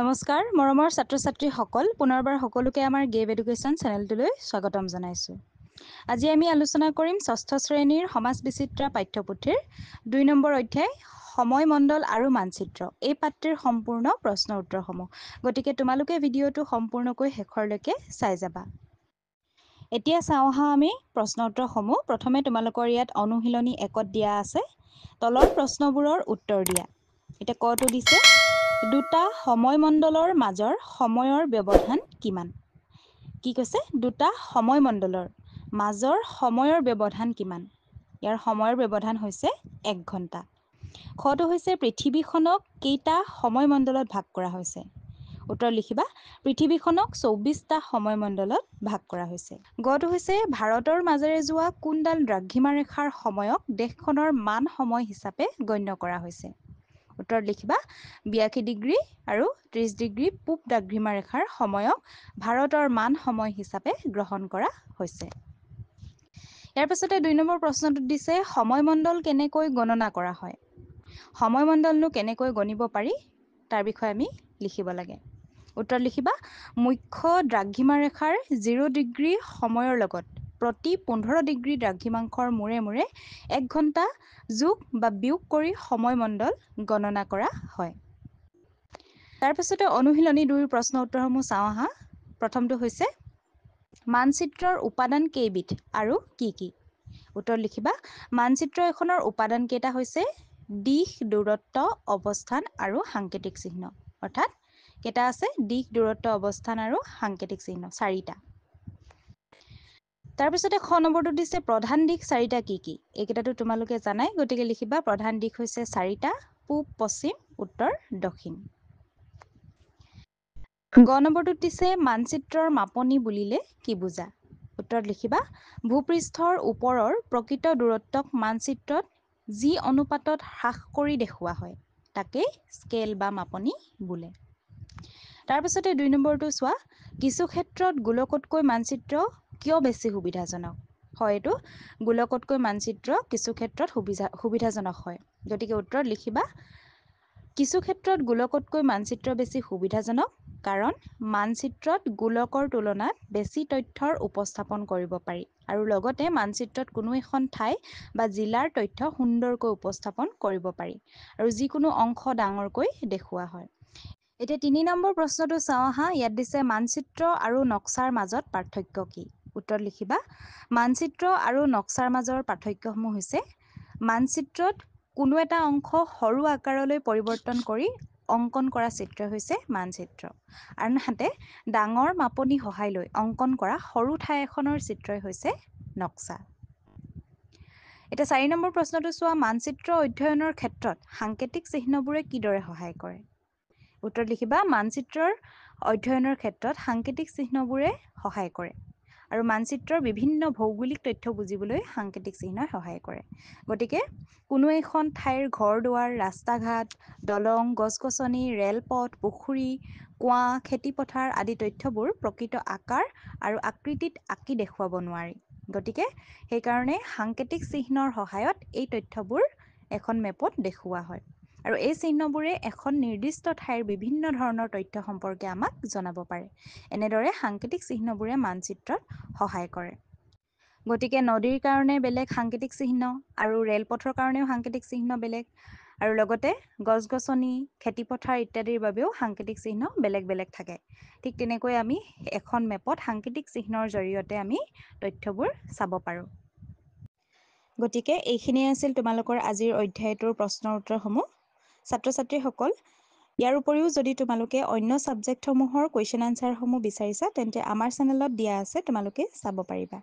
নমস্কাৰ মৰমৰ ছাত্ৰ ছাত্ৰীসকল পুনৰবাৰ সকলোকে আমাৰ গেভ এডুকেশ্যন চেনেলটোলৈ স্বাগতম জনাইছোঁ। আজি আমি আলোচনা কৰিম ষষ্ঠ শ্ৰেণীৰ সমাজ বিচিত্ৰা পাঠ্যপুথিৰ ২ নম্বৰ অধ্যায় সময় মণ্ডল আৰু মানচিত্ৰ এই পাঠ্যৰ সম্পূৰ্ণ প্ৰশ্ন উত্তৰসমূহ। গতিকে তোমালোকে ভিডিঅ'টো সম্পূৰ্ণকৈ শেষৰলৈকে চাই যাবা। এতিয়া চাওঁ আহা আমি প্ৰশ্ন উত্তৰসমূহ। প্ৰথমে তোমালোকৰ ইয়াত অনুশীলনী ১ত দিয়া আছে তলৰ প্ৰশ্নবোৰৰ উত্তৰ দিয়া। এতিয়া কটো দিছে দুটা সময় মণ্ডলৰ মাজৰ সময়ৰ ব্যৱধান কিমান? কি কৈছে? দুটা সময় মণ্ডলৰ মাজৰ সময়ৰ ব্যৱধান কিমান? ইয়াৰ সময়ৰ ব্যৱধান হৈছে 1 ঘণ্টা। খটো হৈছে পৃথিৱীখনক কেইটা সময় মণ্ডলত ভাগ কৰা হৈছে? উত্তৰ লিখিবা পৃথিৱীখনক 24টা সময় মণ্ডলত ভাগ কৰা হৈছে। গটো হৈছে ভাৰতৰ মাজেৰে যোৱা কোনডাল দ্ৰাঘিমা ৰেখাৰ সময়ক দেশখনৰ মান সময় হিচাপে গণ্য কৰা হৈছে? উত্তৰ লিখিবা 82 ডিগ্ৰী আৰু 30 ডিগ্ৰী পূব দ্ৰাঘিমা ৰেখাৰ সময়ক ভাৰতৰ মান সময় হিচাপে গ্ৰহণ কৰা হৈছে। ইয়াৰ পাছতে ২ নম্বৰ প্ৰশ্নটোত দিছে সময় মণ্ডল কেনেকৈ গণনা কৰা হয়? সময় মণ্ডলনো কেনেকৈ গণিব পাৰি তাৰ বিষয়ে আমি লিখিব লাগে। উত্তৰ লিখিবা মুখ্য দ্ৰাঘিমা ৰেখাৰ 0 ডিগ্ৰী সময়ৰ লগত প্ৰতি 15 ডিগ্ৰী দ্ৰাঘিমাংশৰ মূৰে মূৰে 1 ঘণ্টা যোগ বা বিয়োগ কৰি সময় মণ্ডল গণনা কৰা হয়। তাৰ পিছতে অনুশীলনী 2ৰ প্ৰশ্ন উত্তৰসমূহ চাওঁ আহা। প্ৰথমটো হৈছে মানচিত্ৰৰ উপাদান কেইবিধ আৰু কি কি? উত্তৰ লিখিবা মানচিত্ৰ এখনৰ উপাদান কেইটা হৈছে দিশ, দূৰত্ব, অৱস্থান আৰু সাংকেতিক চিহ্ন। অৰ্থাৎ কেইটা আছে? দিশ, দূৰত্ব, অৱস্থান আৰু সাংকেতিক চিহ্ন 4টা। তাৰপিছতে খ নম্বৰটো দিছে প্ৰধান দিশ 4টা কি কি? এইকেইটাতো তোমালোকে জানাই, গতিকে লিখিবা প্ৰধান দিশ হৈছে 4টা পূব, পশ্চিম, উত্তৰ, দক্ষিণ। গ নম্বৰটোত দিছে মানচিত্ৰৰ মাপনি বুলিলে কি বুজা? উত্তৰত লিখিবা ভূপৃষ্ঠৰ ওপৰৰ প্ৰকৃত দূৰত্বক মানচিত্ৰত যি অনুপাতত হ্ৰাস কৰি দেখুওৱা হয় তাকেই স্কেল বা মাপনি বোলে। তাৰপিছতে 2 নম্বৰটো চোৱা কিছু ক্ষেত্ৰত গোলকতকৈ মানচিত্ৰ কিয় বেছি সুবিধাজনক? হয়, এইটো গোলকতকৈ মানচিত্ৰ কিছু ক্ষেত্ৰত সুবিধাজনক হয়। গতিকে উত্তৰত লিখিবা কিছু ক্ষেত্ৰত গোলকতকৈ মানচিত্ৰ বেছি সুবিধাজনক কাৰণ মানচিত্ৰত গোলকৰ তুলনাত বেছি তথ্যৰ উপস্থাপন কৰিব পাৰি আৰু লগতে মানচিত্ৰত কোনো এখন ঠাই বা জিলাৰ তথ্য সুন্দৰকৈ উপস্থাপন কৰিব পাৰি আৰু যিকোনো অংশ ডাঙৰকৈ দেখুওৱা হয়। এতিয়া 3 নম্বৰ প্ৰশ্নটো চাওঁ আহা। ইয়াত দিছে মানচিত্ৰ আৰু নক্সাৰ মাজত পাৰ্থক্য কি? উত্তৰ লিখিবা মানচিত্ৰ আৰু নক্সাৰ মাজৰ পাৰ্থক্যসমূহ হৈছে মানচিত্ৰত কোনো এটা অংশ সৰু আকাৰলৈ পৰিৱৰ্তন কৰি অংকন কৰা চিত্ৰ হৈছে মানচিত্ৰ, আনহাতে ডাঙৰ মাপনি সহায় লৈ অংকন কৰা সৰু ঠাই এখনৰ চিত্ৰই হৈছে নক্সা। এতিয়া 4 নম্বৰ প্ৰশ্নটো চোৱা মানচিত্ৰ অধ্যয়নৰ ক্ষেত্ৰত সাংকেতিক চিহ্নবোৰে কিদৰে সহায় কৰে? উত্তৰ লিখিবা মানচিত্ৰৰ অধ্যয়নৰ ক্ষেত্ৰত সাংকেতিক চিহ্নবোৰে সহায় কৰে আৰু মানচিত্ৰৰ বিভিন্ন ভৌগোলিক তথ্য বুজিবলৈ সাংকেতিক চিহ্নই সহায় কৰে। গতিকে কোনো এখন ঠাইৰ ঘৰ-দুৱাৰ, ৰাস্তা-ঘাট, দলং, গছ-গছনি, ৰেলপথ, পুখুৰী, কুঁৱা, খেতিপথাৰ আদি তথ্যবোৰ প্ৰকৃত আকাৰ আৰু আকৃতিত আঁকি দেখুৱাব নোৱাৰি। গতিকে সেইকাৰণে সাংকেতিক চিহ্নৰ সহায়ত এই তথ্যবোৰ এখন মেপত দেখুওৱা হয় আৰু এই চিহ্নবোৰে এখন নিৰ্দিষ্ট ঠাইৰ বিভিন্ন ধৰণৰ তথ্য সম্পৰ্কে আমাক জনাব পাৰে। এনেদৰে সাংকেতিক চিহ্নবোৰে মানচিত্ৰত সহায় কৰে। গতিকে নদীৰ কাৰণে বেলেগ সাংকেতিক চিহ্ন আৰু ৰেলপথৰ কাৰণেও সাংকেতিক চিহ্ন বেলেগ আৰু লগতে গছ-গছনি, খেতিপথাৰ ইত্যাদিৰ বাবেও সাংকেতিক চিহ্ন বেলেগ বেলেগ থাকে। ঠিক তেনেকৈ আমি এখন মেপত সাংকেতিক চিহ্নৰ জৰিয়তে আমি তথ্যবোৰ চাব পাৰোঁ। গতিকে এইখিনিয়ে আছিল তোমালোকৰ আজিৰ অধ্যায়টোৰ প্ৰশ্নৰ উত্তৰসমূহ। ছাত্ৰ-ছাত্ৰীসকল ইয়াৰ উপৰিও যদি তোমালোকে অন্য ছাবজেক্টসমূহৰ কুৱেশ্যন আনচাৰসমূহ বিচাৰিছা তেন্তে আমাৰ চেনেলত দিয়া আছে, তোমালোকে চাব পাৰিবা।